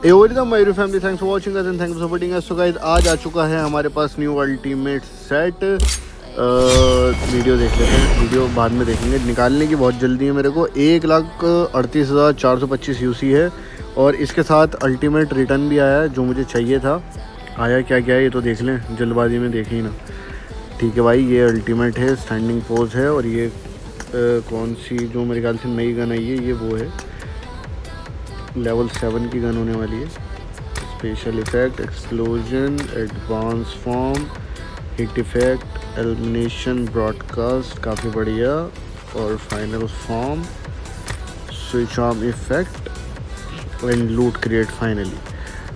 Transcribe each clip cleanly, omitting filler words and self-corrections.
ए ओरी the my family, thanks for watching us and thanks for supporting us. So guys, आज आ चुका है हमारे पास न्यू अल्टीमेट सेट। वीडियो देख लेते हैं, वीडियो बाद में देखेंगे। निकालने की बहुत जल्दी है मेरे को। 1,38,425 यूसी है और इसके साथ अल्टीमेट रिटर्न भी आया है जो मुझे चाहिए था। आया क्या क्या है ये तो देख लें, जल्दबाजी में देखें ही ना। ठीक है भाई, ये अल्टीमेट है, स्टैंडिंग पोज है। और ये कौन सी जो मेरे ख्याल से नई गन आई है, ये वो है लेवल 7 की गन होने वाली है। Special effect, explosion, advance form, hit effect, elimination, broadcast, काफ़ी बढ़िया। और final form, switch arm effect and लूट क्रिएट फाइनली।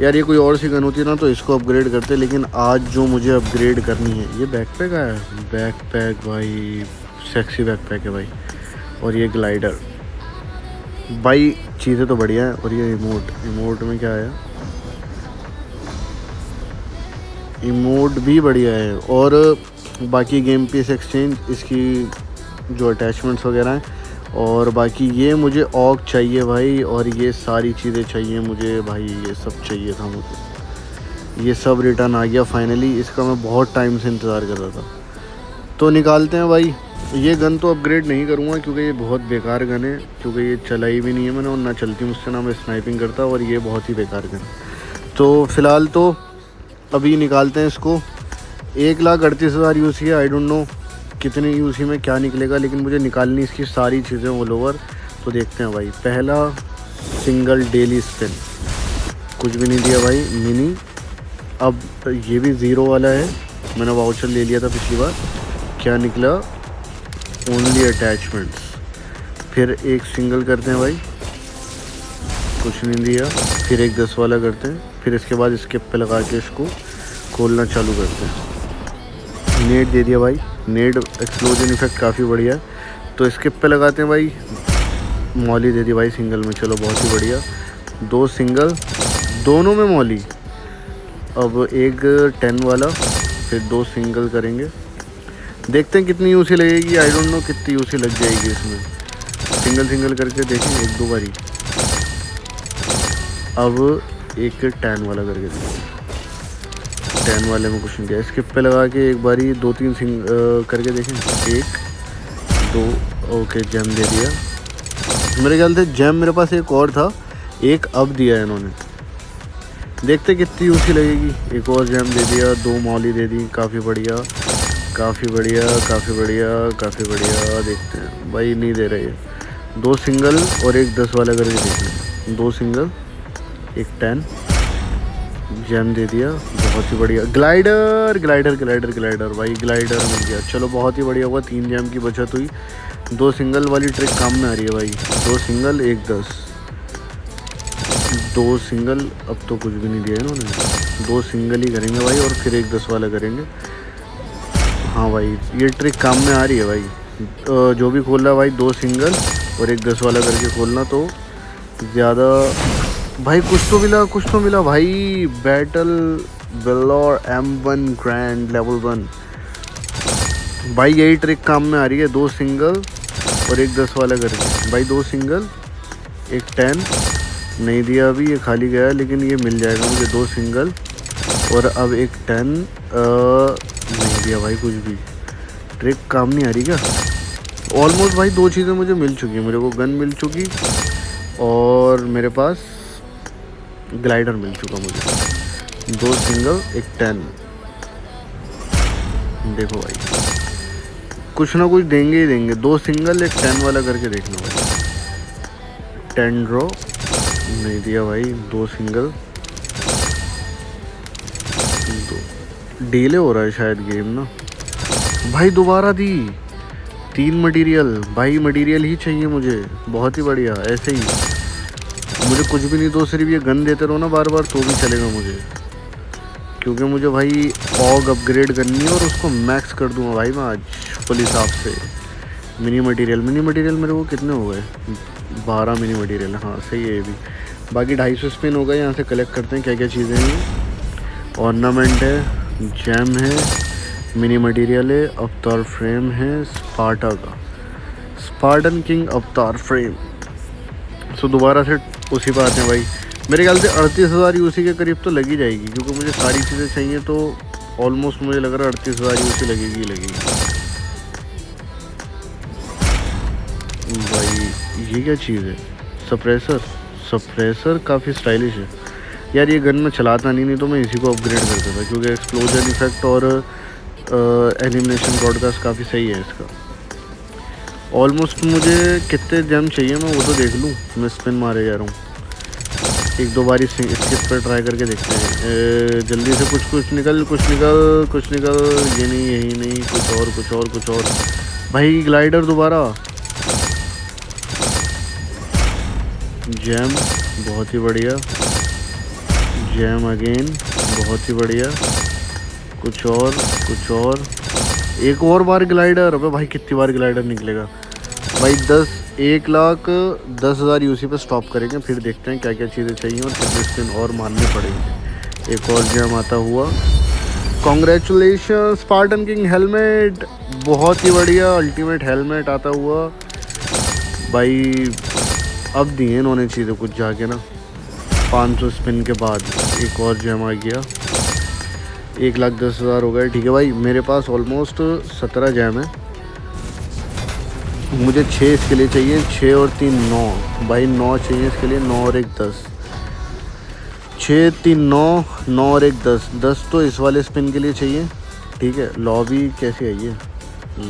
यार ये कोई और सी गन होती है ना तो इसको अपग्रेड करते, लेकिन आज जो मुझे अपग्रेड करनी है, ये बैकपैक आया है। बैकपैक भाई सेक्सी बैकपैक है भाई। और ये ग्लाइडर भाई, चीज़ें तो बढ़िया है। और ये इमोट में क्या आया, इमोट भी बढ़िया है। और बाकी गेम पीस एक्सचेंज, इसकी जो अटैचमेंट्स वगैरह हैं। और बाकी ये मुझे ऑक चाहिए भाई, और ये सारी चीज़ें चाहिए मुझे भाई, ये सब चाहिए था मुझे। ये सब रिटर्न आ गया फाइनली। इसका मैं बहुत टाइम से इंतज़ार कर रहा था। तो निकालते हैं भाई। ये गन तो अपग्रेड नहीं करूँगा क्योंकि ये बहुत बेकार गन है, क्योंकि ये चलाई भी नहीं है मैंने और ना चलती मुझसे, ना मैं स्नाइपिंग करता। और ये बहुत ही बेकार गन है। तो फ़िलहाल तो अभी निकालते हैं इसको। 1,38,000 यूसी है। आई डोंट नो कितने यूसी में क्या निकलेगा, लेकिन मुझे निकालनी इसकी सारी चीज़ें ऑल ओवर। तो देखते हैं भाई। पहला सिंगल डेली स्पिन, कुछ भी नहीं दिया भाई। मिनी, अब ये भी ज़ीरो वाला है। मैंने वाउचर ले लिया था पिछली बार। क्या निकला, ओनली अटैचमेंट्स। फिर एक सिंगल करते हैं भाई, कुछ नहीं दिया। फिर एक 10 वाला करते हैं। फिर इसके बाद स्किप पे लगा के इसको खोलना चालू करते हैं। नेट दे दिया भाई, नेट एक्सप्लोजन इफेक्ट काफ़ी बढ़िया है। तो स्किप पे लगाते हैं भाई। मॉली दे दी भाई सिंगल में, चलो बहुत ही बढ़िया। 2 सिंगल, दोनों में मॉली। अब एक 10 वाला, फिर 2 सिंगल करेंगे। देखते हैं कितनी यूसी लगेगी। आई डोंट नो कितनी यूसी लग जाएगी इसमें। सिंगल करके देखें एक दो बारी। अब एक 10 वाला करके देखें। 10 वाले में कुछ नहीं दिया। स्किप पे लगा के एक बारी 2-3 करके देखें। 1 2, ओके जेम दे दिया। मेरे ख्याल से जेम मेरे पास एक और था, एक अब दिया है इन्होंने। देखते कितनी यूसी लगेगी। एक और जेम दे दिया, 2 मॉली दे दी, काफ़ी बढ़िया काफ़ी बढ़िया काफ़ी बढ़िया काफ़ी बढ़िया। देखते हैं भाई, नहीं दे रहे। 2 सिंगल और एक 10 वाला करके देख लें। 2 सिंगल, एक 10, जेम दे दिया, बहुत ही बढ़िया। ग्लाइडर भाई, ग्लाइडर मिल गया, चलो बहुत ही बढ़िया हुआ। 3 जेम की बचत हुई। 2 सिंगल वाली ट्रिक काम में आ रही है भाई। 2 सिंगल, एक 10, 2 सिंगल। अब तो कुछ भी नहीं दिया इन्होंने। 2 सिंगल ही करेंगे भाई और फिर एक 10 वाला करेंगे। हाँ भाई, ये ट्रिक काम में आ रही है भाई। जो भी खोल रहा है भाई, 2 सिंगल और एक 10 वाला करके खोलना तो ज़्यादा। भाई कुछ तो मिला भाई। Battle Vellore M1 grand level 1 भाई, यही ट्रिक काम में आ रही है। 2 सिंगल और एक 10 वाला करके भाई। 2 सिंगल, एक 10 नहीं दिया अभी, ये खाली गया, लेकिन ये मिल जाएगा मुझे। 2 सिंगल और अब एक 10 नहीं दिया भाई। कुछ भी ट्रिक काम नहीं आ रही क्या। ऑलमोस्ट भाई 2 चीज़ें मुझे मिल चुकी हैं। मेरे को गन मिल चुकी और मेरे पास ग्लाइडर मिल चुका मुझे। 2 सिंगल, एक 10। देखो भाई, कुछ ना कुछ देंगे ही देंगे। 2 सिंगल, एक 10 वाला करके देखना भाई। 10 ड्रॉ नहीं दिया भाई। 2 सिंगल, डिले हो रहा है शायद गेम ना भाई। दोबारा दी 3 मटेरियल भाई। मटेरियल ही चाहिए मुझे, बहुत ही बढ़िया। ऐसे ही मुझे कुछ भी नहीं, तो सिर्फ ये गन देते रहो ना बार बार तो भी चलेगा मुझे, क्योंकि मुझे भाई ऑग अपग्रेड करनी है और उसको मैक्स कर दूंगा भाई मैं आज फुल हिसाब से। मिनी मटेरियल मेरे को कितने हो गए, 12 मिनी मटेरियल। हाँ सही है ये भी। बाकी 250 स्पिन हो गए। यहाँ से कलेक्ट करते हैं क्या क्या चीज़ें हैं। ऑर्नामेंट है, जैम है, मिनी मटेरियल है, अवतार फ्रेम है, स्पार्टा का स्पार्टन किंग अवतार फ्रेम। सो दोबारा से उसी पर आते हैं भाई। मेरे ख्याल से 38,000 यूसी के करीब तो लगी जाएगी, क्योंकि मुझे सारी चीज़ें चाहिए, तो ऑलमोस्ट मुझे लग रहा है 38,000 यूसी लगेगी लगेगी। भाई ये क्या चीज़ है? सप्रेसर। सप्रेसर काफ़ी स्टाइलिश है यार। ये गन मैं चलाता नहीं तो मैं इसी को अपग्रेड कर देता, क्योंकि एक्सप्लोजन इफेक्ट और एनिमेशन ब्रॉडकास्ट काफ़ी सही है इसका। ऑलमोस्ट मुझे कितने जेम चाहिए मैं वो तो देख लूँ। मैं स्पिन मारे जा रहा हूँ, एक दो बार स्किप पर ट्राई करके देखते हैं। जल्दी से कुछ निकल ये नहीं, यही नहीं, कुछ और। भाई ग्लाइडर दोबारा। जैम बहुत ही बढ़िया। जैम अगेन बहुत ही बढ़िया। कुछ और एक और बार ग्लाइडर। अबे भाई कितनी बार ग्लाइडर निकलेगा भाई? 1,10,000 यूसी पे स्टॉप करेंगे, फिर देखते हैं क्या क्या चीज़ें चाहिए और कितने स्पिन और मारने पड़ेंगे। एक और जैम आता हुआ। कॉन्ग्रेचुलेशन स्पार्टन किंग हेलमेट, बहुत ही बढ़िया अल्टीमेट हेलमेट आता हुआ भाई। अब दिए इन्होंने चीज़ें कुछ जाके ना। 500 स्पिन के बाद एक और जैम आ गया। 1,10,000 हो गए। ठीक है भाई, मेरे पास ऑलमोस्ट 17 जैम है। मुझे 6 इसके लिए चाहिए, 6 और 3 9 भाई। 9 चाहिए इसके लिए, 9 और 1 10। 6 3 9, 9 और 1 10। 10 तो इस वाले स्पिन के लिए चाहिए। ठीक है, लॉबी कैसी है ये?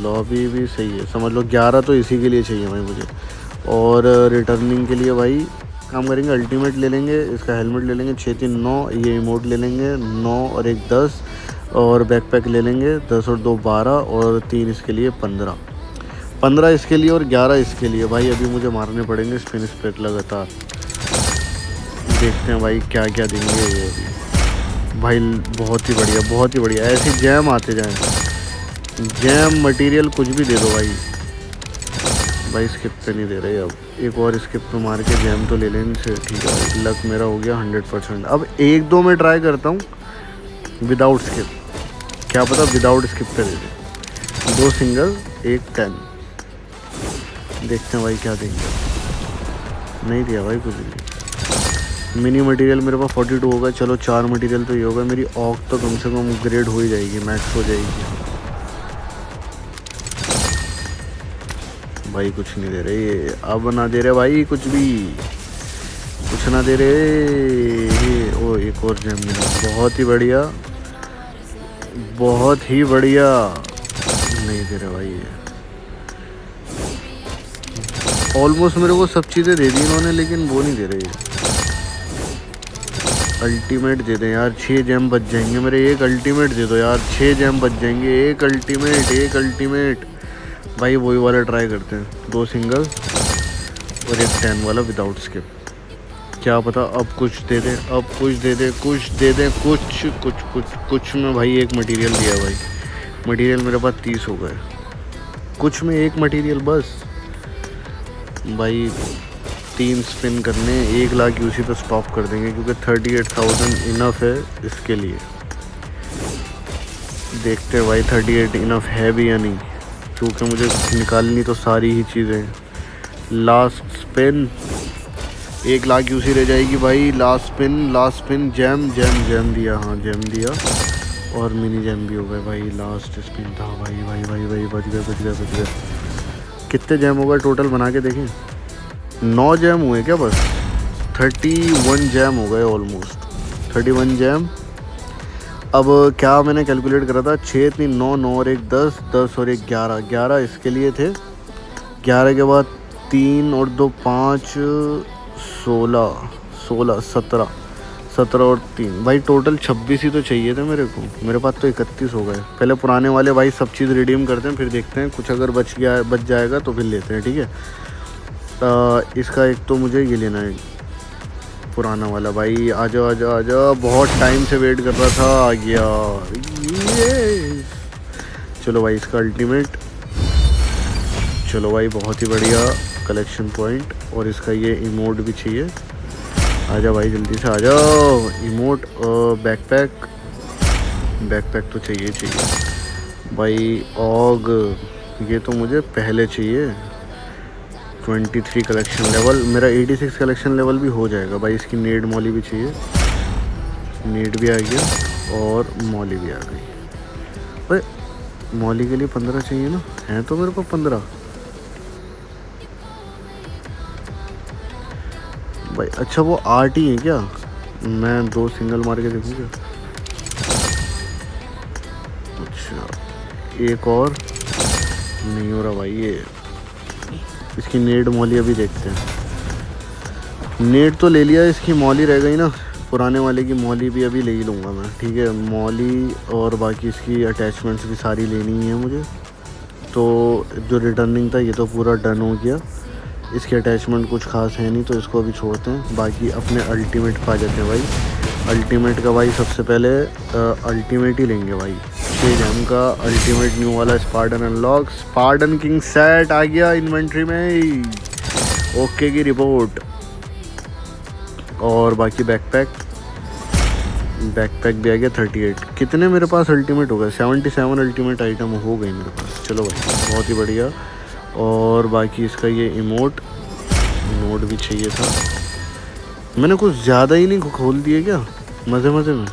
लॉबी भी सही है, समझ लो। 11 तो इसी के लिए चाहिए भाई मुझे। और रिटर्निंग के लिए भाई काम करेंगे, अल्टीमेट ले लेंगे, इसका हेलमेट ले लेंगे 6 3 9, ये इमोट ले लेंगे 9 और 1 10, और बैकपैक ले लेंगे 10 और 2 12, और 3 इसके लिए 15 इसके लिए, और 11 इसके लिए। भाई अभी मुझे मारने पड़ेंगे स्पिन स्पेट लगातार। देखते हैं भाई क्या क्या देंगे ये अभी। भाई बहुत ही बढ़िया ऐसे जैम आते जाएं। जैम मटेरियल कुछ भी दे दो भाई। स्किप पे नहीं दे रहे। अब एक और स्किप पे मार के जैम तो ले लें इनसे। ठीक है भाई, लक मेरा हो गया 100%। अब 1-2 में ट्राई करता हूँ विदाउट स्किप, क्या पता विदाउट स्किप पे दे दे। 2 सिंगल 1 10। देखते हैं भाई क्या देंगे। नहीं दिया भाई कुछ भी। मिनी मटेरियल मेरे पास 42 होगा। चलो 4 मटेरियल तो ये होगा। मेरी ऑक तो कम से कम ग्रेड हो ही जाएगी, मैक्स हो जाएगी। भाई कुछ नहीं दे रहे, अब ना दे रहे भाई, कुछ ना दे रहे। ओ एक और जेम मिला, बहुत ही बढ़िया। नहीं दे रहे भाई। ऑलमोस्ट मेरे को सब चीज़ें दे दी इन्होंने, लेकिन वो नहीं दे रहे। अल्टीमेट दे दें यार, 6 जैम बच जाएंगे मेरे। एक अल्टीमेट दे दो यार, 6 जैम बच जाएंगे। एक अल्टीमेट भाई वही वाला ट्राई करते हैं। 2 सिंगल और 1 10 वाला विदाउट स्किप। क्या पता अब कुछ दे दे, कुछ में भाई एक मटेरियल दिया भाई। मटेरियल मेरे पास 30 हो गए, कुछ में एक मटेरियल बस भाई। 3 स्पिन करने, 1 लाख यूसी पे स्टॉप कर देंगे, क्योंकि 38,000 इनफ है इसके लिए। देखते हैं भाई 38 इनफ है भी या नहीं, क्योंकि मुझे निकालनी तो सारी ही चीज़ें। लास्ट स्पिन 1 लाख यूसी रह जाएगी भाई। लास्ट स्पिन जैम दिया। हाँ जैम दिया, और मिनी जैम भी हो गए भाई। लास्ट स्पिन था भाई बच गए। कितने जैम हो गए टोटल बना के देखें? 9 जैम हुए क्या बस? 31 जैम हो गए ऑलमोस्ट। 31 जैम। अब क्या मैंने कैलकुलेट करा था? 6 3 9 9 और 1 10, 10 और 1 11। 11 इसके लिए थे। 11 के बाद 3 और 2 5 16 17 और 3 भाई, टोटल 26 ही तो चाहिए थे मेरे को। मेरे पास तो 31 हो गए। पहले पुराने वाले भाई सब चीज़ रिडीम करते हैं, फिर देखते हैं कुछ अगर बच जाएगा तो फिर लेते हैं। ठीक है, इसका एक तो मुझे ये लेना है पुराना वाला भाई। आजा, बहुत टाइम से वेट कर रहा था, आ गया ये। चलो भाई इसका अल्टीमेट। चलो भाई बहुत ही बढ़िया कलेक्शन पॉइंट। और इसका ये इमोट भी चाहिए। आजा भाई जल्दी से आ जाओ। इमोट, बैकपैक तो चाहिए भाई। ऑग ये तो मुझे पहले चाहिए, 23 कलेक्शन लेवल, मेरा 86 कलेक्शन लेवल भी हो जाएगा भाई। इसकी नेड मॉली भी चाहिए, नेड भी आ गया और मॉली भी आ गई भाई। मॉली के लिए 15 चाहिए ना, है तो मेरे पास 15 भाई। अच्छा वो 8 ही है क्या? मैं 2 सिंगल मार के देखूँ क्या? अच्छा एक और नहीं हो रहा भाई ये। इसकी नेड मॉली अभी देखते हैं। नेड तो ले लिया, इसकी मॉली रह गई ना, पुराने वाले की मॉली भी अभी ले ही लूँगा मैं, ठीक है। मॉली और बाकी इसकी अटैचमेंट्स भी सारी लेनी है मुझे। तो जो रिटर्निंग था ये तो पूरा डन हो गया। इसके अटैचमेंट कुछ खास है नहीं तो इसको अभी छोड़ते हैं। बाकी अपने अल्टीमेट पा जाते हैं भाई। अल्टीमेट का भाई सबसे पहले अल्टीमेट ही लेंगे भाई। 6 जेम का अल्टीमेट न्यू वाला स्पार्डन अनलॉक। स्पार्डन किंग सेट आ गया इन्वेंट्री में। ओके की रिपोर्ट। और बाकी बैकपैक भी आ गया 38। कितने मेरे पास अल्टीमेट हो गए? 77 अल्टीमेट आइटम हो गई मेरे पास। चलो भाई बहुत ही बढ़िया। और बाकी इसका ये इमोट भी चाहिए था। मैंने कुछ ज़्यादा ही नहीं खोल दिए क्या मज़े में?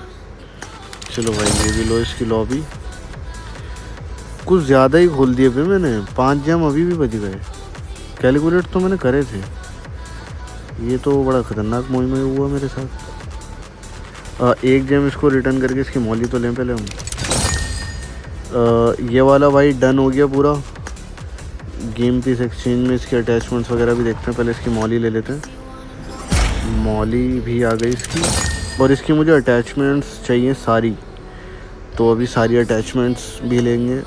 चलो भाई ये भी लो, इसकी लॉबी कुछ ज़्यादा ही खोल दिए पे मैंने। 5 जेम अभी भी बच गए। कैलकुलेट तो मैंने करे थे। ये तो बड़ा ख़तरनाक मुहिम हुआ मेरे साथ। 1 जेम इसको रिटर्न करके इसकी मॉली तो लें पहले हम। ये वाला भाई डन हो गया पूरा। गेम पीस एक्सचेंज में इसके अटैचमेंट्स वगैरह भी देखते हैं। पहले इसकी मॉली ले लेते हैं। मॉली भी आ गई इसकी। और इसकी मुझे अटैचमेंट्स चाहिए सारी, तो अभी सारी अटैचमेंट्स भी लेंगे।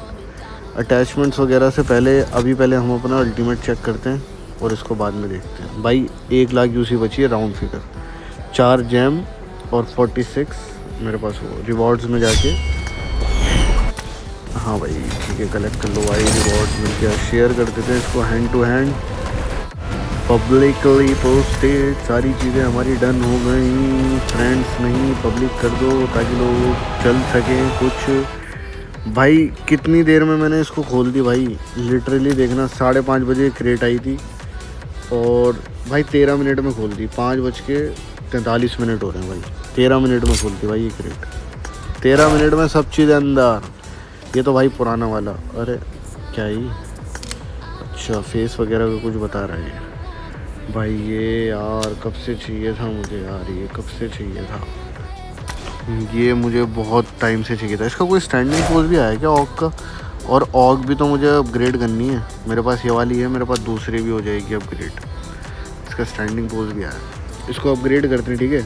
अटैचमेंट्स वगैरह से पहले हम अपना अल्टीमेट चेक करते हैं और इसको बाद में देखते हैं भाई। 1 लाख यूसी बची है राउंड फिगर। 4 जेम और 46 मेरे पास हो रिवॉर्ड्स में जाके। हाँ भाई ठीक है, कलेक्ट कर लो भाई। रिवॉर्ड्स मिल गया। शेयर कर देते हैं इसको hand to hand, publicly posted. सारी चीज़ें हमारी डन हो गई। फ्रेंड्स नहीं पब्लिक कर दो ताकि लोग चल सकें कुछ। भाई कितनी देर में मैंने इसको खोल दी भाई, लिटरली देखना 5:30 बजे क्रेट आई थी और भाई 13 मिनट में खोल दी। 5:43 हो रहे हैं भाई। 13 मिनट में खोल दी भाई ये क्रेट। 13 मिनट में सब चीज़ें अंदर। ये तो भाई पुराना वाला। अरे क्या ही, अच्छा फेस वगैरह का कुछ बता रहा है भाई। ये यार कब से चाहिए था मुझे यार, ये कब से चाहिए था ये, मुझे बहुत टाइम से चाहिए था। इसका कोई स्टैंडिंग पोज भी आया क्या ऑग का? और ऑग भी तो मुझे अपग्रेड करनी है। मेरे पास ये वाली है, मेरे पास दूसरी भी हो जाएगी अपग्रेड। इसका स्टैंडिंग पोज भी आया, इसको अपग्रेड करते हैं, ठीक है।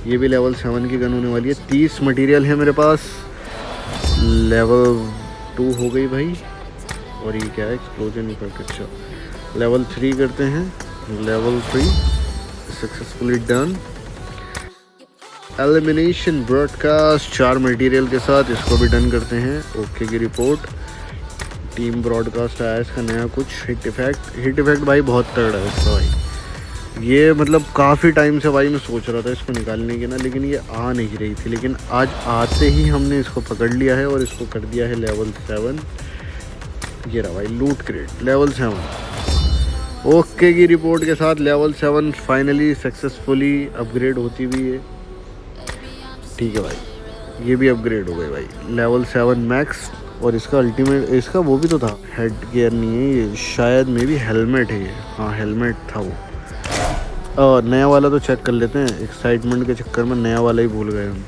ये भी लेवल 7 की गन होने वाली है। 30 मटेरियल है मेरे पास। लेवल 2 हो गई भाई। और ये क्या है? Explosion effect. अच्छा लेवल 3 करते हैं। Level 3 successfully done. Elimination broadcast 4 material के साथ, इसको भी डन करते हैं। ओके की रिपोर्ट। टीम ब्रॉडकास्ट आया इसका नया कुछ। हिट इफेक्ट भाई बहुत तगड़ा है इसका भाई। ये मतलब काफ़ी टाइम से भाई मैं सोच रहा था इसको निकालने की ना, लेकिन ये आ नहीं रही थी। लेकिन आज आते ही हमने इसको पकड़ लिया है और इसको कर दिया है लेवल 7। ये रहा भाई लूट क्रेट लेवल 7। ओके की रिपोर्ट के साथ लेवल 7 फाइनली सक्सेसफुली अपग्रेड होती हुई है। ठीक है भाई ये भी अपग्रेड हो गए भाई। Level 7 max. और इसका अल्टीमेट, इसका वो भी तो था, हेड गियर नहीं है ये, शायद मे बी हेलमेट है ये। हाँ हेलमेट था वो। नया वाला तो चेक कर लेते हैं। एक्साइटमेंट के चक्कर में नया वाला ही भूल गए हम।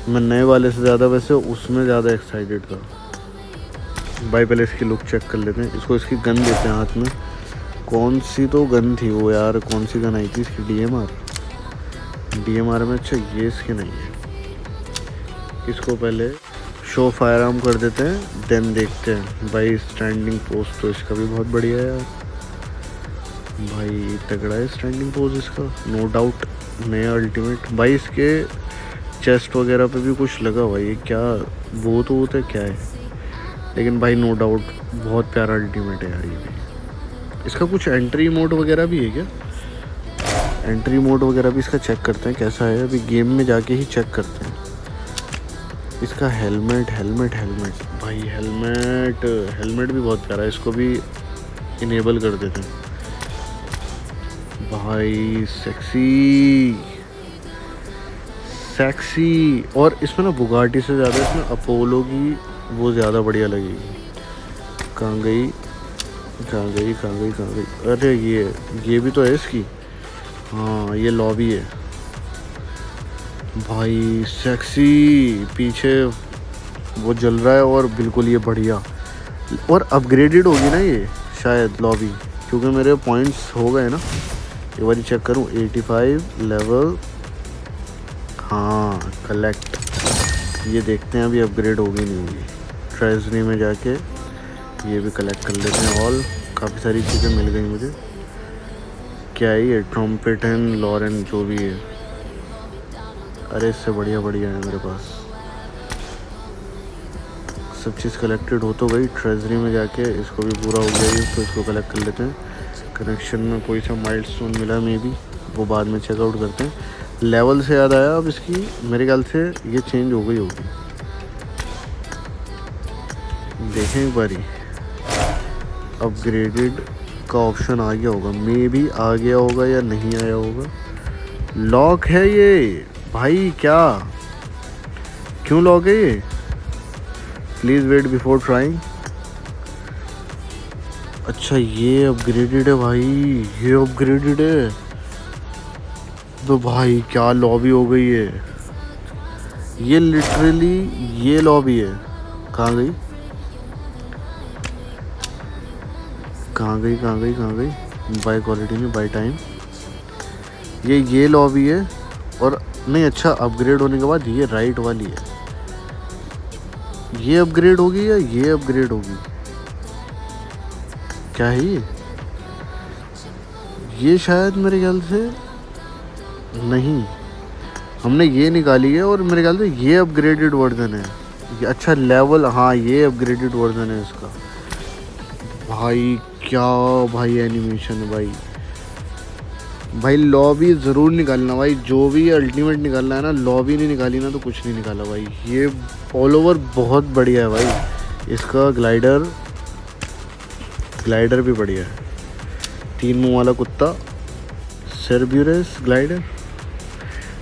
मैं नए वाले से ज़्यादा वैसे उसमें ज़्यादा एक्साइटेड था भाई। पहले इसकी लुक चेक कर लेते हैं। इसको इसकी गन देते हैं हाथ में। कौन सी तो गन थी वो यार, कौन सी गन आई थी इसकी? DMR में। अच्छा ये इसकी नहीं है। इसको पहले शो फायर आर्म कर देते हैं, देन देखते हैं भाई। स्टैंडिंग पोस्ट तो इसका भी बहुत बढ़िया है यार भाई, तगड़ा है स्टैंडिंग पोज इसका नो डाउट। नया अल्टीमेट भाई। इसके चेस्ट वगैरह पे भी कुछ लगा हुआ है। ये क्या वो तो होता है क्या है, लेकिन भाई नो डाउट बहुत प्यारा अल्टीमेट है यार ये भी। इसका कुछ एंट्री मोड वगैरह भी है क्या? एंट्री मोड वगैरह भी इसका चेक करते हैं कैसा है। अभी गेम में जाके ही चेक करते हैं। इसका हेलमेट भाई। हेलमेट भी बहुत प्यारा है। इसको भी इनेबल कर देते हैं। भाई सेक्सी सेक्सी। और इसमें ना बुगाटी से ज़्यादा इसमें अपोलो की वो ज़्यादा बढ़िया लगेगी। कहाँ गई कहाँ गई कहाँ गई कहाँ गई? अरे ये भी तो है इसकी। हाँ ये लॉबी है भाई। सेक्सी पीछे वो जल रहा है और बिल्कुल ये बढ़िया। और अपग्रेडेड होगी ना ये शायद लॉबी, क्योंकि मेरे पॉइंट्स हो गए ना। एक बार चेक करूँ 85 लेवल। हाँ कलेक्ट, ये देखते हैं अभी अपग्रेड होगी नहीं होगी। ट्रेजरी में जाके ये भी कलेक्ट कर लेते हैं। ऑल काफ़ी सारी चीज़ें मिल गई मुझे। क्या है ये? ट्रम्पेट एंड लॉरेन जो भी है। अरे इससे बढ़िया बढ़िया है मेरे पास। सब चीज़ कलेक्टेड हो तो गई। ट्रेजरी में जाके इसको भी पूरा हो गया ये, तो इसको कलेक्ट कर लेते हैं। कनेक्शन में कोई सा माइलस्टोन मिला मे बी, वो बाद में चेकआउट करते हैं। लेवल से याद आया, अब इसकी मेरे ख्याल से ये चेंज हो गई होगी। देखें एक बारी, अपग्रेडेड का ऑप्शन आ गया होगा, मे बी आ गया होगा या नहीं आया होगा। लॉक है ये भाई। क्या क्यों लॉक है ये? Please wait before trying. अच्छा ये अपग्रेडेड है भाई, ये अपग्रेडेड है। तो भाई क्या लॉबी हो गई है ये, लिटरली ये लॉबी है। कहाँ गई कहाँ गई कहाँ गई कहाँ गई? बाय क्वालिटी में बाय टाइम, ये लॉबी है। और नहीं, अच्छा अपग्रेड होने के बाद ये राइट वाली है, ये अपग्रेड होगी या ये अपग्रेड होगी? क्या है ये शायद मेरे ख्याल से नहीं, हमने ये निकाली है और मेरे ख्याल से ये अपग्रेडेड वर्जन है ये। अच्छा लेवल, हाँ ये अपग्रेडेड वर्जन है इसका। भाई क्या भाई एनिमेशन है भाई। भाई लॉबी ज़रूर निकालना भाई, जो भी अल्टीमेट निकालना है ना, लॉबी नहीं निकाली ना तो कुछ नहीं निकाला भाई। ये ऑल ओवर बहुत बढ़िया है भाई। इसका ग्लाइडर भी बढ़िया है। 3 मुंह वाला कुत्ता, सेरब्यूरस ग्लाइडर।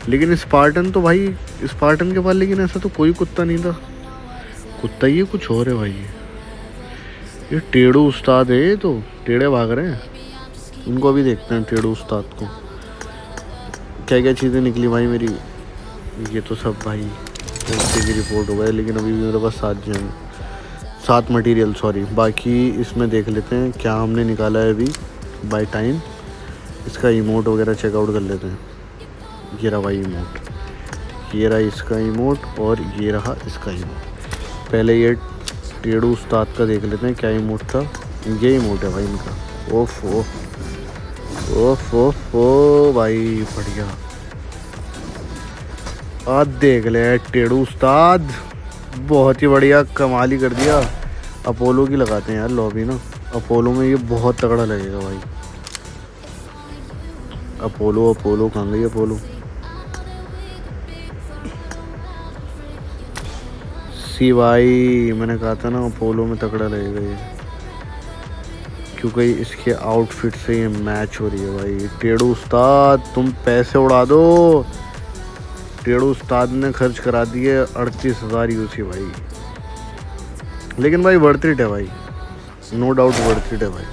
लेकिन स्पार्टन तो भाई, स्पार्टन के पास लेकिन ऐसा तो कोई कुत्ता नहीं था। कुत्ता ये कुछ और है भाई। ये टेढ़ू उस्ताद है, ये तो टेढ़े भाग रहे हैं। उनको अभी देखते हैं टेढ़ू उस्ताद को क्या क्या चीज़ें निकली भाई मेरी। ये तो सब भाई ओके की रिपोर्ट हो गई, लेकिन अभी भी मेरे पास 7 मटेरियल सॉरी। बाकी इसमें देख लेते हैं क्या हमने निकाला है अभी बाय टाइम। इसका इमोट वगैरह चेकआउट कर लेते हैं। ये रहा भाई इमोट, ये रहा इसका इमोट और ये रहा इसका इमोट। पहले ये टेढ़ू उस्ताद का देख लेते हैं क्या इमोट था। ये इमोट है भाई इनका। ओफ ओ भाई बढ़िया। आज देख ले टेढ़ू उस्ताद, बहुत ही बढ़िया, कमाल ही कर दिया। अपोलो की लगाते हैं यार लॉबी ना, अपोलो में ये बहुत तगड़ा लगेगा भाई। अपोलो कहाँ गई अपोलो? सी भाई मैंने कहा था ना अपोलो में तगड़ा लगेगा ये, क्योंकि इसके आउटफिट से ये मैच हो रही है भाई। टेढ़ू उस्ताद तुम पैसे उड़ा दो। टेढ़ू उस्ताद ने खर्च करा दिए 38,000 यूसी भाई। लेकिन भाई वर्थ इट है भाई, नो डाउट वर्थ इट है भाई,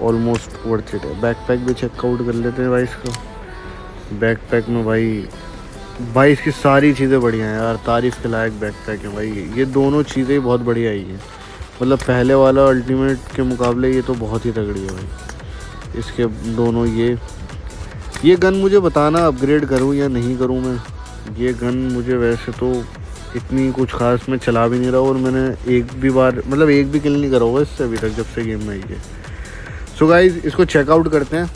ऑलमोस्ट वर्थ इट है। बैकपैक भी चेकआउट कर लेते हैं भाई इसका। बैकपैक में भाई इसकी सारी चीज़ें बढ़िया हैं यार, तारीफ़ के लायक बैकपैक है भाई। ये दोनों चीज़ें बहुत बढ़िया आई हैं, मतलब पहले वाला अल्टीमेट के मुकाबले ये तो बहुत ही तगड़ी है भाई। इसके दोनों ये गन मुझे बताना अपग्रेड करूँ या नहीं करूँ मैं। ये गन मुझे वैसे तो इतनी कुछ खास मैं चला भी नहीं रहा, और मैंने एक भी किल नहीं करा होगा इससे अभी तक जब से गेम में आई है। सो गाइज इसको चेकआउट करते हैं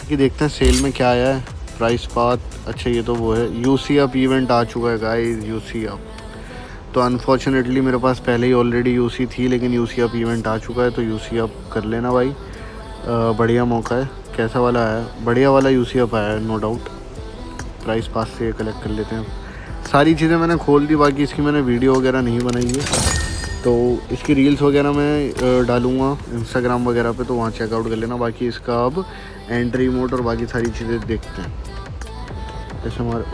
कि देखते हैं सेल में क्या आया है। प्राइस पाथ, अच्छा ये तो वो है यूसी अप इवेंट आ चुका है गाइज। यूसी अप तो अनफॉर्चुनेटली मेरे पास पहले ही ऑलरेडी यूसी थी, लेकिन यूसी अप इवेंट आ चुका है तो यूसी अप कर लेना भाई। बढ़िया मौका है। कैसा वाला आया? बढ़िया वाला यूसी अप आया है नो डाउट। प्राइस पास से कलेक्ट कर लेते हैं। सारी चीज़ें मैंने खोल दी, बाकी इसकी मैंने वीडियो वगैरह नहीं बनाई है, तो इसकी रील्स वगैरह मैं डालूँगा इंस्टाग्राम वगैरह पे, तो वहाँ चेकआउट कर लेना। बाकी इसका अब एंट्री मोड और बाकी सारी चीज़ें देखते हैं। ऐसे हमारे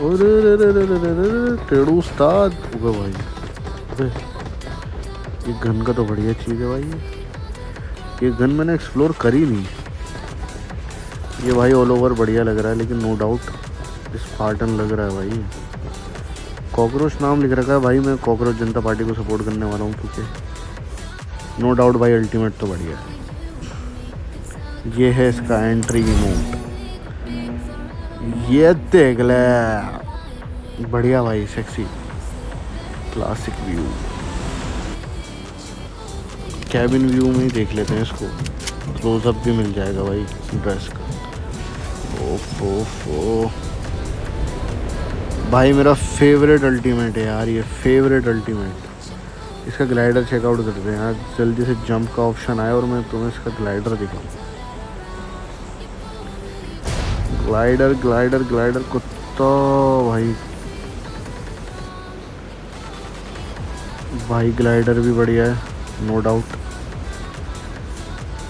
टेढ़ू उस्ताद भाई। अबे ये गन का तो बढ़िया चीज़ है भाई। ये गन मैंने एक्सप्लोर करी नहीं। ये भाई ऑल ओवर बढ़िया लग रहा है, लेकिन नो डाउट स्पार्टन लग रहा है भाई। कॉकरोच नाम लिख रखा है भाई। मैं कॉकरोच जनता पार्टी को सपोर्ट करने वाला हूँ, क्योंकि नो डाउट भाई अल्टीमेट तो बढ़िया है। ये है इसका एंट्री इमोट, ये देख ले, बढ़िया भाई, sexy classic view. Cabin view में ही देख लेते हैं इसको, क्लोजअप भी मिल जाएगा भाई ड्रेस का। ओफो भाई मेरा फेवरेट अल्टीमेट है यार, ये फेवरेट अल्टीमेट। इसका ग्लाइडर चेकआउट करते हैं यार। जल्दी से जंप का ऑप्शन आया और मैं तुम्हें इसका ग्लाइडर दिखाऊँ। ग्लाइडर ग्लाइडर ग्लाइडर कुत्ता भाई ग्लाइडर भी बढ़िया है, नो डाउट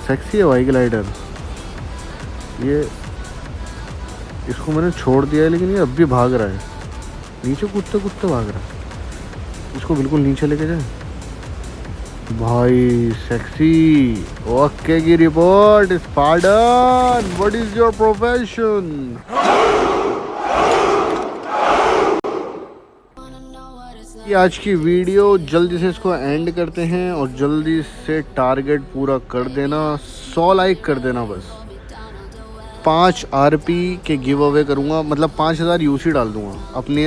सेक्सी है भाई ग्लाइडर। ये इसको मैंने छोड़ दिया है, लेकिन ये अब भी भाग रहा है नीचे, कुत्ते कुत्ते भाग रहा है। इसको बिल्कुल नीचे लेके जाए भाई, सेक्सी। ओके की report Spartan, what is your profession? ये आज की वीडियो, जल्दी से इसको एंड करते हैं और जल्दी से टारगेट पूरा कर देना। 100 लाइक कर देना बस। 5 RP के गिव अवे करूँगा, मतलब 5000 यूसी डाल दूँगा। अपने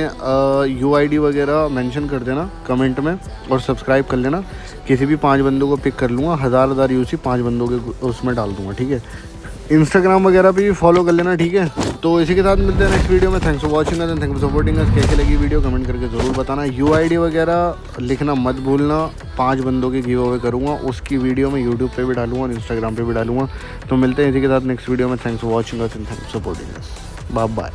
UID वगैरह मेंशन कर देना कमेंट में और सब्सक्राइब कर लेना। किसी भी 5 बंदों को पिक कर लूँगा, 1000 यूसी 5 बंदों के उसमें डाल दूँगा, ठीक है। इंस्टाग्राम वगैरह पे भी फॉलो कर लेना, ठीक है। तो इसी के साथ मिलते हैं नेक्स्ट वीडियो में। Thanks for watching us and thanks for supporting अस। कैसे लगी वीडियो कमेंट करके ज़रूर बताना। UID वगैरह लिखना मत भूलना। 5 बंदों की गिव अवे करूँगा, उसकी वीडियो मैं यूट्यूब पे भी डालूंगा और इंस्टाग्राम पे भी डालूंगा। तो मिलते हैं इसी के साथ नेक्स्ट वीडियो में। Thanks for watching us and thanks for supporting us. Bye bye.